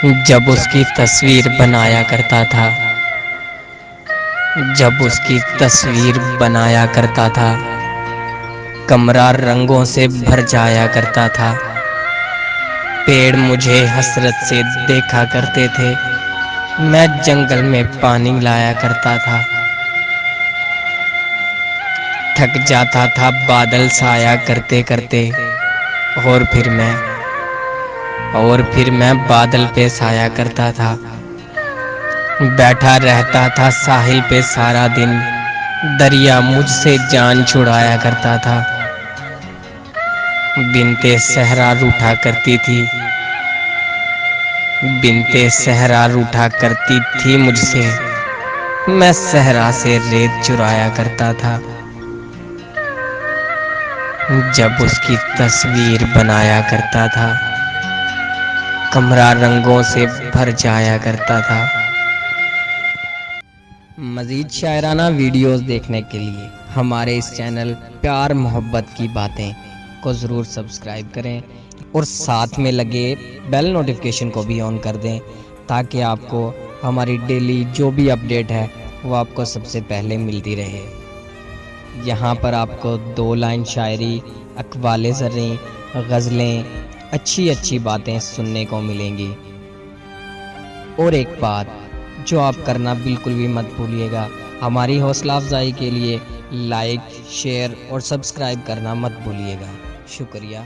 जब उसकी तस्वीर बनाया करता था, जब उसकी तस्वीर बनाया करता था, कमरा रंगों से भर जाया करता था। पेड़ मुझे हसरत से देखा करते थे, मैं जंगल में पानी लाया करता था। थक जाता था बादल साया करते करते, और फिर मैं बादल पे साया करता था। बैठा रहता था साहिल पे सारा दिन, दरिया मुझसे जान छुड़ाया करता था। बिनते सहरा रूठा करती थी, बिनते सहरा रूठा करती थी मुझसे, मैं सहरा से रेत चुराया करता था। जब उसकी तस्वीर बनाया करता था, कमरा रंगों से भर जाया करता था। मज़ीद शायराना वीडियोस देखने के लिए हमारे इस चैनल प्यार मोहब्बत की बातें को ज़रूर सब्सक्राइब करें और साथ में लगे बेल नोटिफिकेशन को भी ऑन कर दें, ताकि आपको हमारी डेली जो भी अपडेट है वो आपको सबसे पहले मिलती रहे। यहाँ पर आपको 2 लाइन शायरी, अक़वाले ज़र्री, गज़लें, अच्छी अच्छी बातें सुनने को मिलेंगी। और एक बात जो आप करना बिल्कुल भी मत भूलिएगा, हमारी हौसला अफजाई के लिए लाइक, शेयर और सब्सक्राइब करना मत भूलिएगा। शुक्रिया।